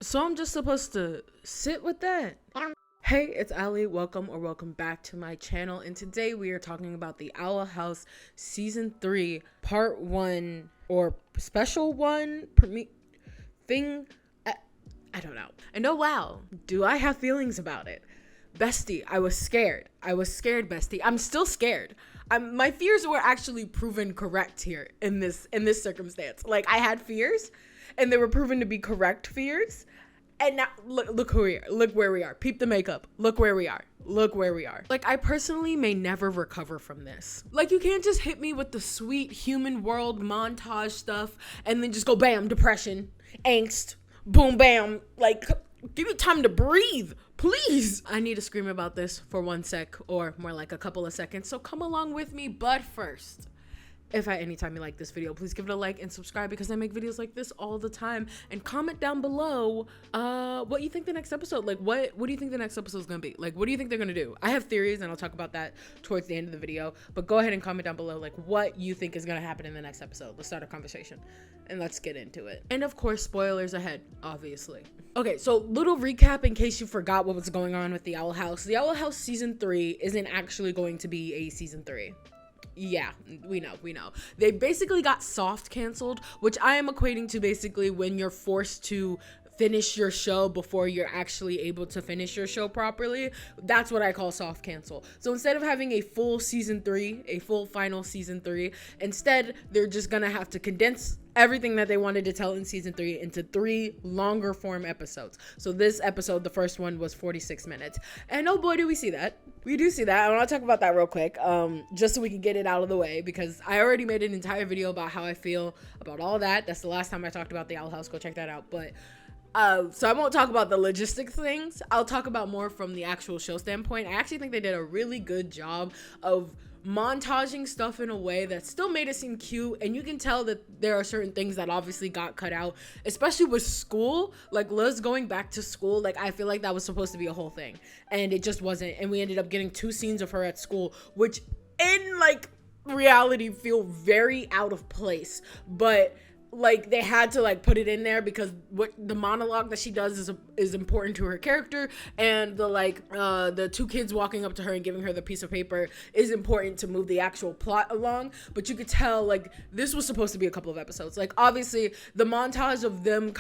So I'm just supposed to sit with that? Hey, it's Ali. Welcome back to my channel. And today we are talking about the Owl House Season 3, Part 1, or Special 1, thing. I don't know. And oh wow, do I have feelings about it? Bestie, I was scared. Bestie. I'm still scared. My fears were actually proven correct here in this circumstance. Like, I had fears, and they were proven to be correct fears. And now look who we are. Look where we are. Peep the makeup. Look where we are. Like, I personally may never recover from this. Like, you can't just hit me with the sweet human world montage stuff and then just go bam, depression, angst, boom, bam. Like, give me time to breathe, please. I need to scream about this for 1 sec, or more like a couple of seconds. So come along with me. But first, if at any time you like this video, please give it a like and subscribe, because I make videos like this all the time. And comment down below what you think the next episode, like what do you think the next episode is gonna be? Like, what do you think they're gonna do? I have theories and I'll talk about that towards the end of the video, but go ahead and comment down below like what you think is gonna happen in the next episode. Let's start a conversation and let's get into it. And of course, spoilers ahead, obviously. Okay, so little recap in case you forgot what was going on with the Owl House. The Owl House Season 3 isn't actually going to be a Season 3. Yeah, we know. They basically got soft canceled, which I am equating to basically when you're forced to finish your show before you're actually able to finish your show properly. That's what I call soft cancel. So instead of having a full season 3, a full final season 3, instead they're just gonna have to condense everything that they wanted to tell in season 3 into 3 longer form episodes. So this episode, the first one, was 46 minutes. And oh boy, do we see that. We do see that. I want to talk about that real quick, just so we can get it out of the way, because I already made an entire video about how I feel about all that. That's the last time I talked about the Owl House. Go check that out. But so I won't talk about the logistics things. I'll talk about more from the actual show standpoint. I actually think they did a really good job of montaging stuff in a way that still made it seem cute, and you can tell that there are certain things that obviously got cut out, especially with school. Like Liz going back to school, like I feel like that was supposed to be a whole thing, and it just wasn't. And we ended up getting 2 scenes of her at school, which in like reality feel very out of place, but like they had to like put it in there because what the monologue that she does is important to her character, and the 2 kids walking up to her and giving her the piece of paper is important to move the actual plot along. But you could tell like this was supposed to be a couple of episodes. Like obviously the montage of them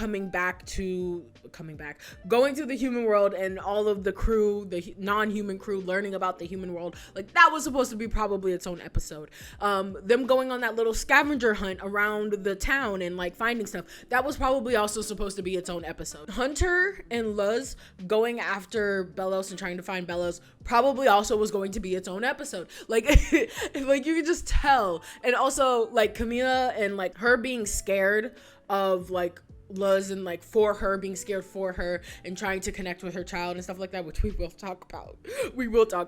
going to the human world, and all of the crew, the non-human crew, learning about the human world, like that was supposed to be probably its own episode. Them going on that little scavenger hunt around the town and like finding stuff, that was probably also supposed to be its own episode. Hunter and Luz going after Belos and trying to find Belos probably also was going to be its own episode. Like like you could just tell. And also like Camila and like her being scared of like Luz, and like for her being scared for her and trying to connect with her child and stuff like that, which we will talk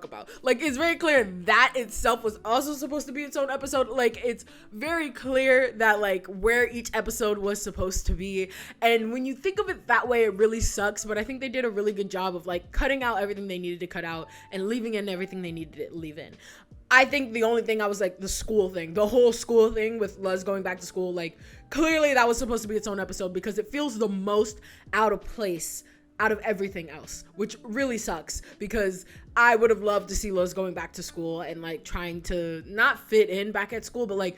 about. Like it's very clear that itself was also supposed to be its own episode. Like it's very clear that like where each episode was supposed to be, and when you think of it that way, it really sucks. But I think they did a really good job of like cutting out everything they needed to cut out and leaving in everything they needed to leave in. I think the only thing I was like the school thing, the whole school thing with Luz going back to school, like clearly that was supposed to be its own episode because it feels the most out of place out of everything else, which really sucks because I would have loved to see Luz going back to school and like trying to not fit in back at school, but like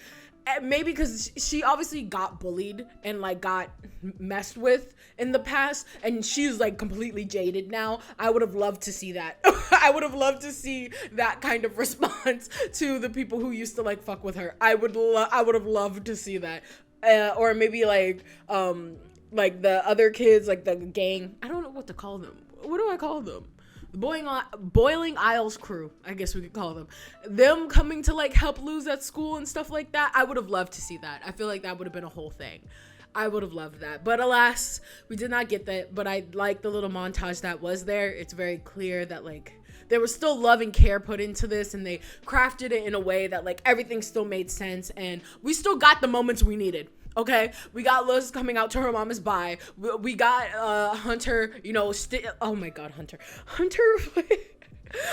maybe because she obviously got bullied and like got messed with in the past, and she's like completely jaded now. I would have loved to see that. I would have loved to see that kind of response to the people who used to like fuck with her. I would have loved to see that. Or maybe like the other kids, like the gang. I don't know what to call them. What do I call them? Boiling Isles crew, I guess we could call them coming to like help Luz at school and stuff like that. I would have loved to see that. I feel like that would have been a whole thing. I would have loved that, but alas, we did not get that. But I like the little montage that was there. It's very clear that like there was still love and care put into this, and they crafted it in a way that like everything still made sense, and we still got the moments we needed. Okay, we got Luz coming out to her mama's bye. We got Hunter, oh my god, Hunter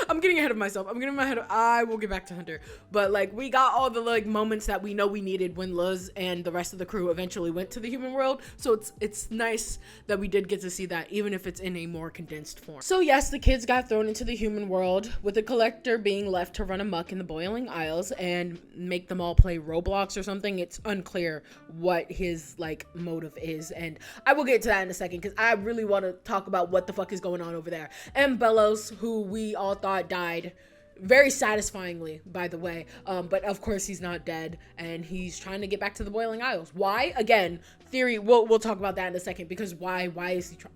I'm getting ahead of myself. I will get back to Hunter. But like we got all the like moments that we know we needed when Luz and the rest of the crew eventually went to the human world. So it's nice that we did get to see that, even if it's in a more condensed form. So yes, the kids got thrown into the human world, with the collector being left to run amok in the Boiling Isles and make them all play Roblox or something. It's unclear what his like motive is, and I will get to that in a second because I really want to talk about what the fuck is going on over there. And Belos, who we all thought died very satisfyingly, by the way, but of course he's not dead, and he's trying to get back to the Boiling Isles. Why? Again, theory. We'll talk about that in a second, because why is he trying?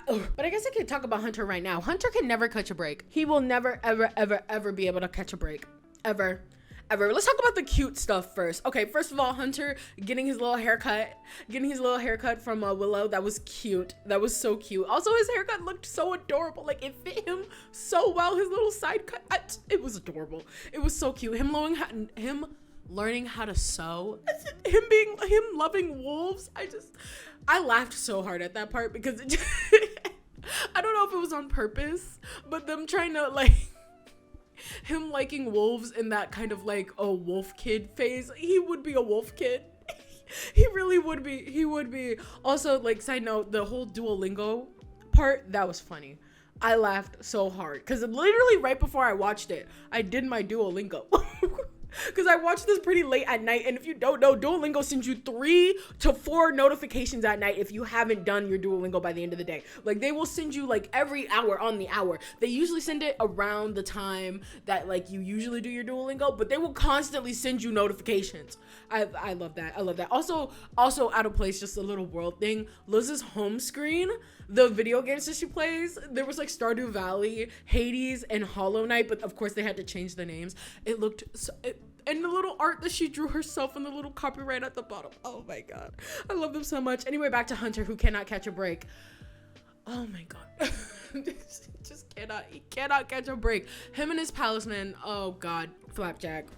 But I guess I can talk about Hunter right now. Hunter can never catch a break. He will never, ever be able to catch a break. Ever. Let's talk about the cute stuff first. Okay, first of all, Hunter getting his little haircut from Willow. That was cute. That was so cute. Also, his haircut looked so adorable. Like, it fit him so well. His little side cut, it was adorable. It was so cute. Him learning how to sew. Him loving wolves. I laughed so hard at that part because it just, I don't know if it was on purpose, but them trying to like, him liking wolves in that kind of like a wolf kid phase. He would be a wolf kid. He really would be. He would be. Also, like, side note, the whole Duolingo part, that was funny. I laughed so hard because literally right before I watched it, I did my Duolingo. Because I watched this pretty late at night, and if you don't know, Duolingo sends you 3 to 4 notifications at night if you haven't done your Duolingo by the end of the day. Like, they will send you like every hour on the hour. They usually send it around the time that like you usually do your Duolingo, but they will constantly send you notifications. I love that. I love that. Also out of place, just a little world thing. Liz's home screen, the video games that she plays, there was like Stardew Valley, Hades, and Hollow Knight, but of course they had to change the names. It looked so, and the little art that she drew herself and the little copyright at the bottom. Oh my god, I love them so much. Anyway, back to Hunter, who cannot catch a break. Oh my god. He cannot catch a break. Him and his palisman, oh god, Flapjack.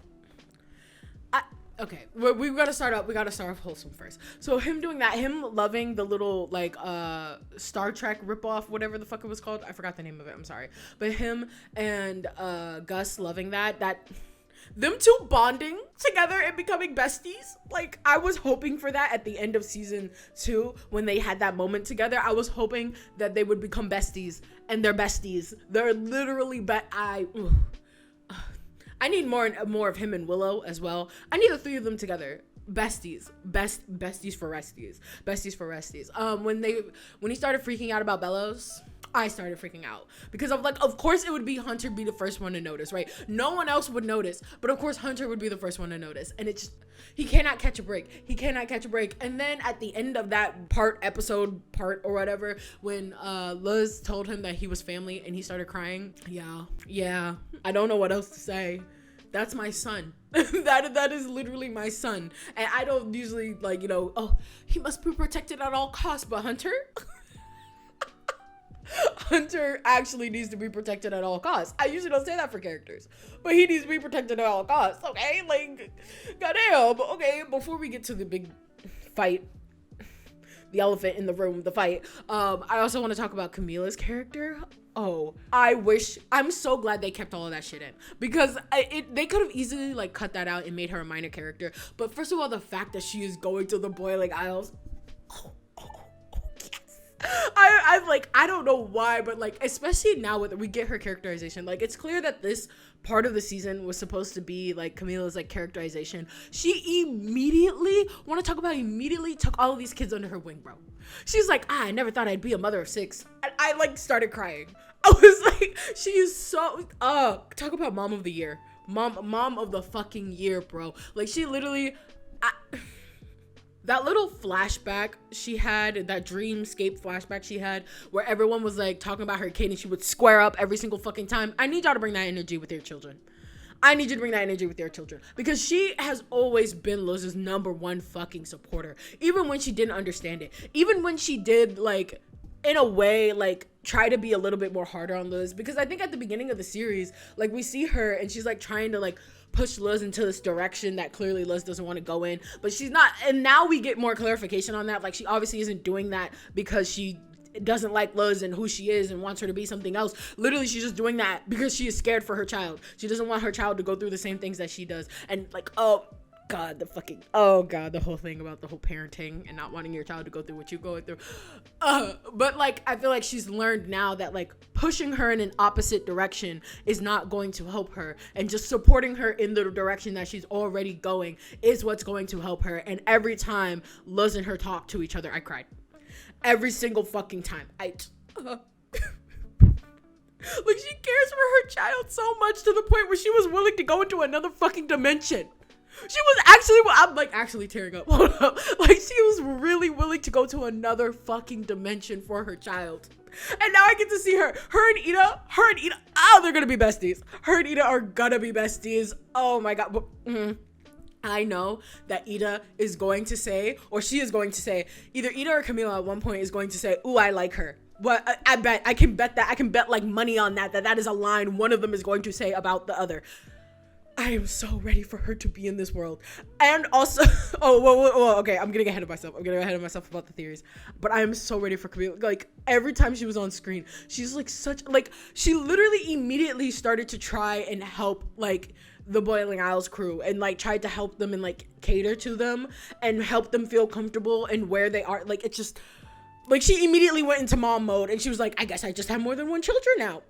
Okay, we gotta start off wholesome first. So him doing that, him loving the little like Star Trek ripoff, whatever the fuck it was called, I forgot the name of it, I'm sorry. But him and Gus loving that them two bonding together and becoming besties. Like, I was hoping for that at the end of season 2 when they had that moment together. I was hoping that they would become besties, and they're besties. They're literally I need more of him and Willow as well. I need the 3 of them together. Besties for resties. When he started freaking out about Belos, I started freaking out because of course it would be Hunter be the first one to notice, right? No one else would notice, but of course Hunter would be the first one to notice, and it's just, he cannot catch a break. And then at the end of that episode or whatever, when Liz told him that he was family and he started crying, yeah, I don't know what else to say. That's my son. that is literally my son. And I don't usually oh, he must be protected at all costs, but Hunter actually needs to be protected at all costs. I usually don't say that for characters, but he needs to be protected at all costs, okay? Like, goddamn. Okay, before we get to the big fight, the elephant in the room, the fight, I also want to talk about Camila's character. Oh, I'm so glad they kept all of that shit in, because they could have easily like cut that out and made her a minor character. But first of all, the fact that she is going to the Boiling Isles, I don't know why, but like, especially now we get her characterization. Like, it's clear that this part of the season was supposed to be like Camila's like characterization. She immediately took all of these kids under her wing, bro. She's like, I never thought I'd be a mother of 6. And I like started crying. I was like, she is so talk about mom of the year, mom of the fucking year, bro. Like, she literally, that little flashback she had, that dreamscape flashback she had, where everyone was like talking about her kid and she would square up every single fucking time. I need y'all to bring that energy with your children. Because she has always been Liz's #1 fucking supporter, even when she didn't understand it, even when she did like, in a way, like try to be a little bit more harder on Liz, because I think at the beginning of the series, like, we see her and she's like trying to like push Liz into this direction that clearly Liz doesn't want to go in, but she's not. And now we get more clarification on that. Like, she obviously isn't doing that because she doesn't like Luz and who she is and wants her to be something else. Literally, she's just doing that because she is scared for her child. She doesn't want her child to go through the same things that she does. And like, oh God, the whole thing about the whole parenting and not wanting your child to go through what you're going through. But like, I feel like she's learned now that like pushing her in an opposite direction is not going to help her, and just supporting her in the direction that she's already going is what's going to help her. And every time Luz and her talk to each other, I cried. Every single fucking time. Like, she cares for her child so much to the point where she was willing to go into another fucking dimension. She was actually, I'm like actually tearing up. Hold up. Like, she was really willing to go to another fucking dimension for her child. And now I get to see her. Her and Ida, they're gonna be besties. Her and Ida are gonna be besties. Oh my God. I know that Ida is going to say, or she is going to say, either Ida or Camila at one point is going to say, ooh, I like her. But I can bet that. I can bet like money on that is a line one of them is going to say about the other. I am so ready for her to be in this world. And also, okay, I'm getting ahead of myself. About the theories. But I am so ready for Camila. Like, every time she was on screen, she's like she literally immediately started to try and help, like, the Boiling Isles crew, and like tried to help them and like cater to them and help them feel comfortable and where they are. Like, it's just like she immediately went into mom mode, and she was like, I guess I just have more than one children now.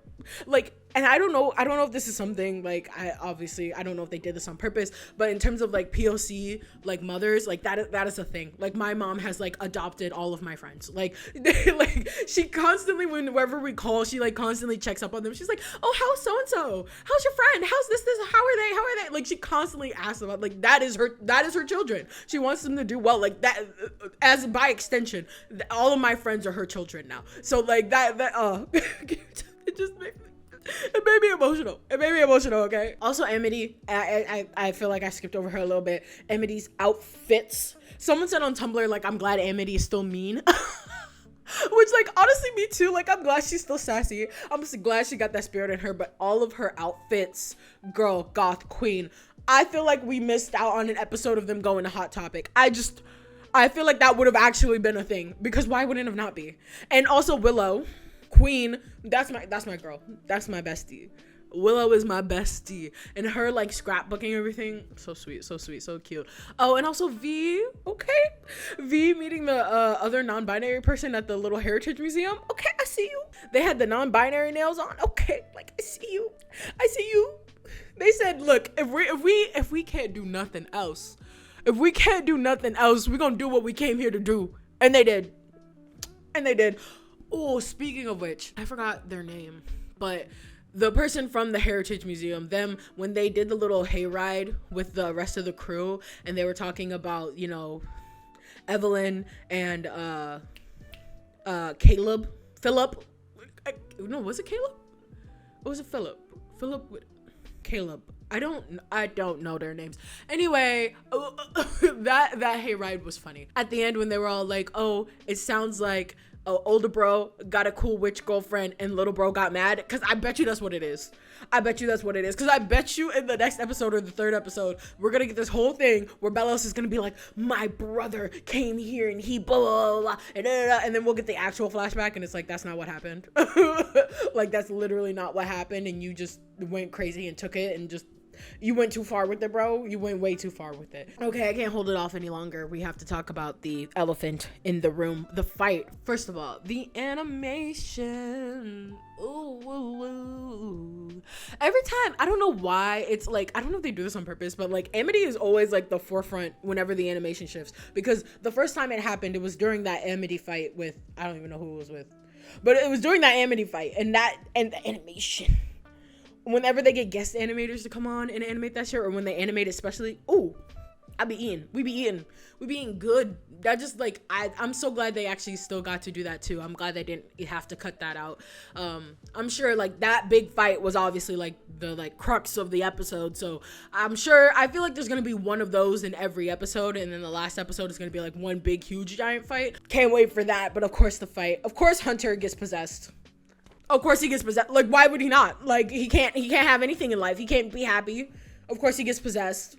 Like, and I don't know if this is something, like, I don't know if they did this on purpose, but in terms of like POC, like mothers, like that is a thing. Like, my mom has like adopted all of my friends. Like, like she constantly, whenever we call, she like constantly checks up on them. She's like, oh, how's so-and-so? How's your friend? How's this? How are they? Like, she constantly asks about, like, that is her children. She wants them to do well. Like, that, as by extension, all of my friends are her children now. So like it made me emotional. Okay. Also, Amity, I feel like I skipped over her a little bit. Amity's outfits. Someone said on Tumblr, like, I'm glad Amity is still mean. Which, like, honestly, me too. Like, I'm glad she's still sassy. I'm just glad she got that spirit in her. But all of her outfits, girl, goth queen. I feel like we missed out on an episode of them going to Hot Topic. I feel like that would have actually been a thing, because why wouldn't it not be? And also Willow, queen, that's my girl. That's my bestie. Willow is my bestie, and her like scrapbooking everything, so sweet, so cute. Oh, and also V, okay, V meeting the other non-binary person at the little heritage museum. Okay, I see you. They had the non-binary nails on. Okay, like, I see you. They said, look, if we can't do nothing else, we're gonna do what we came here to do. And they did. Oh, speaking of which, I forgot their name, but the person from the Heritage Museum, them, when they did the little hayride with the rest of the crew, and they were talking about, you know, Evelyn and Philip. No, was it Caleb? Or was it Philip? Caleb. I don't know their names. Anyway, that hayride was funny. At the end, when they were all like, oh, it sounds like older bro got a cool witch girlfriend and little bro got mad, because I bet you that's what it is. Because I bet you in the next episode or the third episode, we're gonna get this whole thing where Belos is gonna be like, my brother came here and he blah blah blah, and then we'll get the actual flashback, and it's like, that's not what happened. Like, that's literally not what happened, and you just went crazy and took it and just, you went too far with it, bro. You went way too far with it. Okay, I can't hold it off any longer. We have to talk about the elephant in the room, the fight. First of all, the animation. Ooh. Every time, I don't know why, it's like, I don't know if they do this on purpose, but like, Amity is always like the forefront whenever the animation shifts, because the first time it happened, it was during that Amity fight with, I don't even know who it was with, but it was during that Amity fight, and the animation. Whenever they get guest animators to come on and animate that shit, or when they animate it especially, ooh, we be eating good. That just, like, I'm so glad they actually still got to do that too. I'm glad they didn't have to cut that out. I'm sure, like, that big fight was obviously like the like crux of the episode, so I feel like there's gonna be one of those in every episode, and then the last episode is gonna be like one big huge giant fight. Can't wait for that. But of course Hunter gets possessed. Of course he gets possessed. Like, why would he not? Like, he can't have anything in life. He can't be happy. Of course he gets possessed.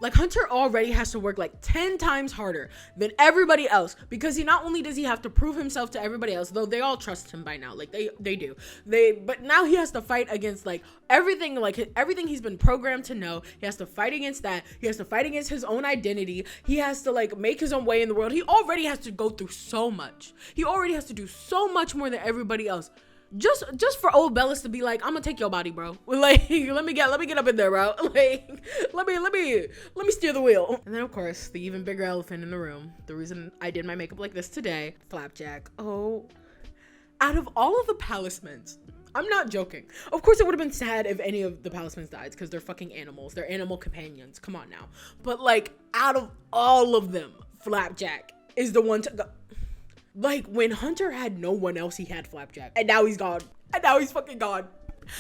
Like, Hunter already has to work like 10 times harder than everybody else, because he not only does he have to prove himself to everybody else, though they all trust him by now, like they do, but now he has to fight against like everything he's been programmed to know. He has to fight against that. He has to fight against his own identity. He has to like make his own way in the world. He already has to go through so much. He already has to do so much more than everybody else. Just for old Belos to be like, I'm gonna take your body, bro. Like, let me get up in there, bro. Like, let me steer the wheel. And then of course, the even bigger elephant in the room, the reason I did my makeup like this today, Flapjack. Oh, out of all of the palismans, I'm not joking. Of course, it would have been sad if any of the palismans died, because they're fucking animals. They're animal companions. Come on now. But like, out of all of them, Flapjack is the one to go. Like, when Hunter had no one else, he had Flapjack. And now he's gone. And now he's fucking gone.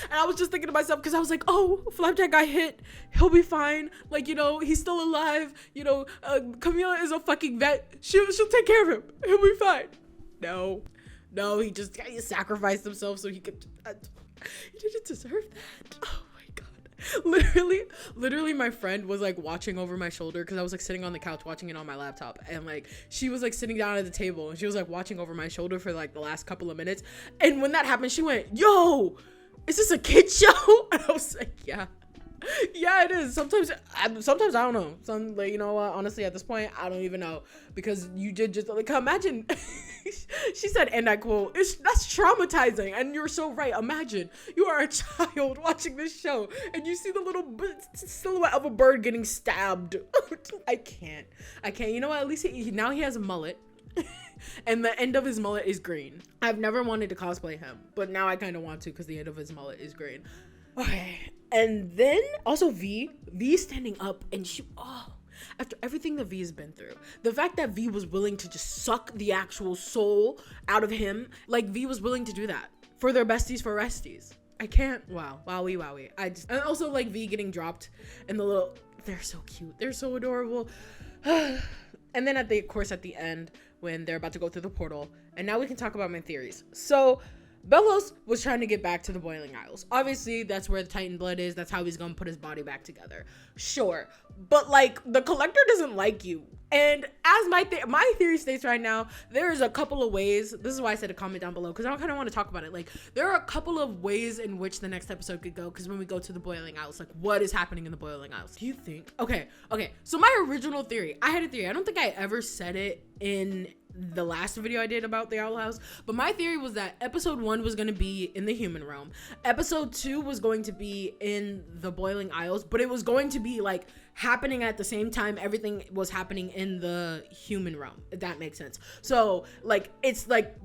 And I was just thinking to myself, because I was like, oh, Flapjack got hit. He'll be fine. Like, you know, he's still alive. You know, Camila is a fucking vet. She'll take care of him. He'll be fine. No, he sacrificed himself so he could. He didn't deserve that. Oh my God. Literally my friend was like watching over my shoulder, because I was like sitting on the couch watching it on my laptop, and like she was like sitting down at the table and she was like watching over my shoulder for like the last couple of minutes, and when that happened she went, yo, is this a kid show? And I was like, yeah, it is. Sometimes I don't know. Some, like, you know what, honestly at this point I don't even know, because you did just like, imagine. She said, and I quote, that's traumatizing. And you're so right. Imagine you are a child watching this show and you see the little silhouette of a bird getting stabbed. I can't. You know what, at least now he has a mullet. And the end of his mullet is green. I've never wanted to cosplay him, but now I kind of want to, because the end of his mullet is green. Okay. And then also V standing up, and after everything that V has been through, the fact that V was willing to just suck the actual soul out of him, like V was willing to do that for their besties for resties. I can't. Wowie. And also like V getting dropped, and they're so cute. They're so adorable. And then at the end, when they're about to go through the portal, and now we can talk about my theories. So Belos was trying to get back to the Boiling Isles. Obviously, that's where the Titan blood is. That's how he's gonna put his body back together. Sure. But, like, the Collector doesn't like you. And as my theory states right now, there's a couple of ways. This is why I said to comment down below, because I kind of want to talk about it. Like, there are a couple of ways in which the next episode could go, because when we go to the Boiling Isles, like, what is happening in the Boiling Isles? Do you think? Okay. So my original theory, I had a theory. I don't think I ever said it in the last video I did about the Owl House, but my theory was that episode 1 was going to be in the human realm, episode 2 was going to be in the Boiling Isles, but it was going to be like happening at the same time everything was happening in the human realm, if that makes sense. So like it's like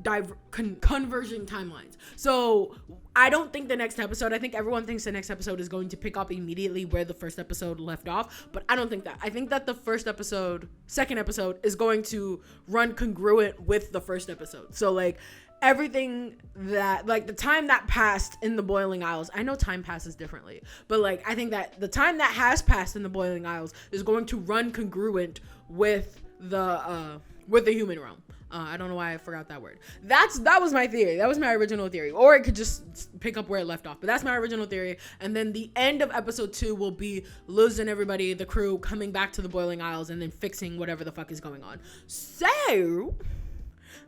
converging timelines. So I don't think the next episode, I think everyone thinks the next episode is going to pick up immediately where the first episode left off, but I don't think that. I think that the second episode is going to run congruent with the first episode. So like everything that, like the time that passed in the Boiling Isles, I know time passes differently, but like I think that the time that has passed in the Boiling Isles is going to run congruent with the human realm. I don't know why I forgot that word. That was my theory. That was my original theory. Or it could just pick up where it left off. But that's my original theory. And then the end of episode 2 will be Liz and everybody, the crew, coming back to the Boiling Isles and then fixing whatever the fuck is going on. So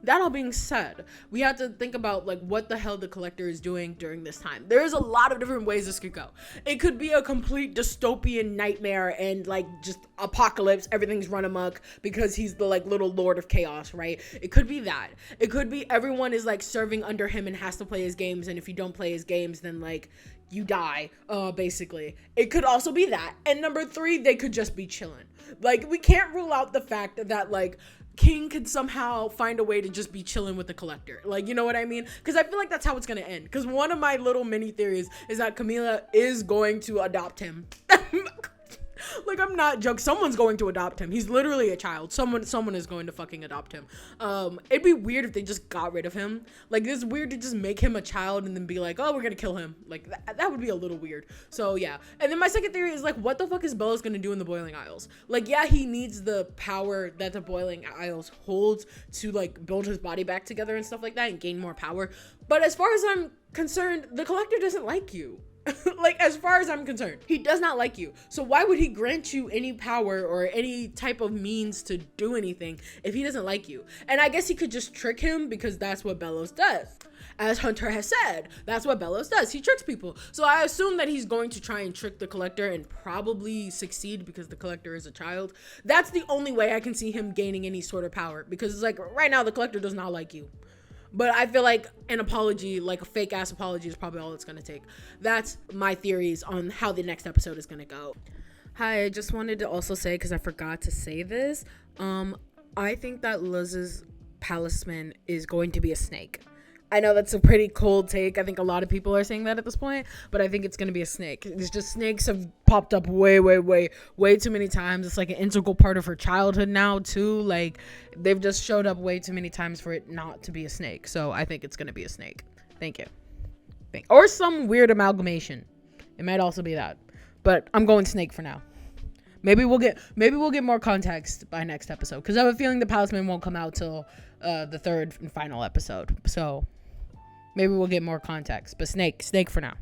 that all being said, we have to think about like what the hell the Collector is doing during this time. There's a lot of different ways this could go. It could be a complete dystopian nightmare and like just apocalypse, everything's run amok because he's the like little lord of chaos, right? It could be that. It could be everyone is like serving under him and has to play his games, and if you don't play his games then like you die, basically. It could also be that. And number 3, they could just be chilling. Like we can't rule out the fact that like King could somehow find a way to just be chilling with the Collector. Like, you know what I mean? Because I feel like that's how it's going to end. Because one of my little mini theories is that Camila is going to adopt him. Like, I'm not joking. Someone's going to adopt him. He's literally a child. Someone is going to fucking adopt him. It'd be weird if they just got rid of him. Like, it's weird to just make him a child and then be like, oh, we're gonna kill him. Like, that would be a little weird. So, yeah. And then my second theory is, like, what the fuck is Belos gonna do in the Boiling Isles? Like, yeah, he needs the power that the Boiling Isles holds to, like, build his body back together and stuff like that and gain more power. But as far as I'm concerned, the Collector doesn't like you. Like, as far as I'm concerned, he does not like you. So why would he grant you any power or any type of means to do anything if he doesn't like you? And I guess he could just trick him, because that's what Belos does. As Hunter has said, that's what Belos does. He tricks people. So I assume that he's going to try and trick the Collector and probably succeed, because the Collector is a child. That's the only way I can see him gaining any sort of power, because it's like, right now the Collector does not like you. But I feel like an apology, like a fake ass apology, is probably all it's gonna take. That's my theories on how the next episode is gonna go. Hi, I just wanted to also say, because I forgot to say this, I think that Liz's talisman is going to be a snake. I know that's a pretty cold take. I think a lot of people are saying that at this point, but I think it's going to be a snake. It's just, snakes have popped up way too many times. It's like an integral part of her childhood now too. Like, they've just showed up way too many times for it not to be a snake. So I think it's going to be a snake. Thank you. Or some weird amalgamation. It might also be that, but I'm going snake for now. Maybe we'll get more context by next episode, because I have a feeling the talisman won't come out till the third and final episode. So maybe we'll get more context, but snake for now.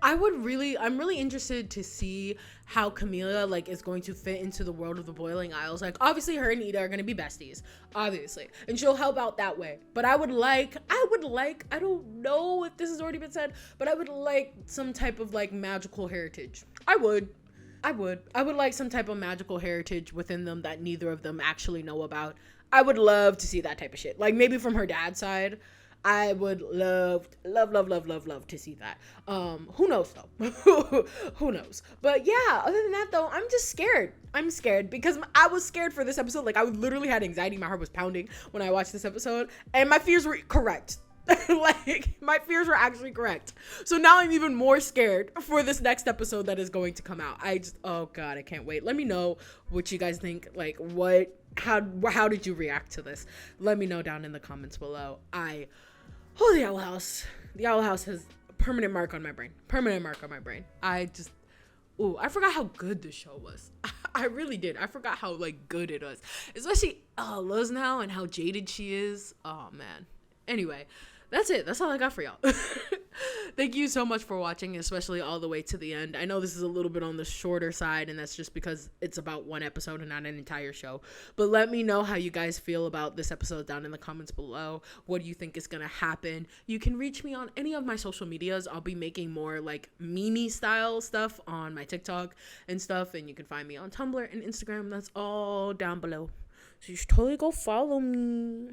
I'm really interested to see how Camila, like, is going to fit into the world of the Boiling Isles. Like, obviously her and Ida are going to be besties, obviously, and she'll help out that way. But I would like, I don't know if this has already been said, but I would like some type of, like, magical heritage. I would like some type of magical heritage within them that neither of them actually know about. I would love to see that type of shit. Like, maybe from her dad's side. I would love to see that. Who knows though? Who knows? But yeah, other than that though, I'm just scared. I'm scared because I was scared for this episode. Like, I literally had anxiety. My heart was pounding when I watched this episode, and my fears were correct. Like, my fears were actually correct. So now I'm even more scared for this next episode that is going to come out. Oh god, I can't wait. Let me know what you guys think. Like, how did you react to this? Let me know down in the comments below. The Owl House. The Owl House has a permanent mark on my brain. I forgot how good this show was. I really did. I forgot how, like, good it was. Especially Liz now and how jaded she is. Oh man. Anyway, that's it. That's all I got for y'all. Thank you so much for watching, especially all the way to the end. I know this is a little bit on the shorter side, and that's just because it's about one episode and not an entire show. But let me know how you guys feel about this episode down in the comments below. What do you think is going to happen? You can reach me on any of my social medias. I'll be making more, like, meme style stuff on my TikTok and stuff, and you can find me on Tumblr and Instagram. That's all down below. So you should totally go follow me.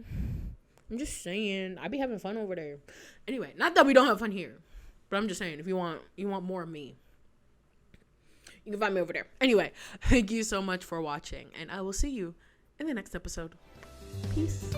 I'm just saying, I be having fun over there. Anyway, not that we don't have fun here, but I'm just saying, if you want more of me, you can find me over there. Anyway, thank you so much for watching, and I will see you in the next episode. Peace.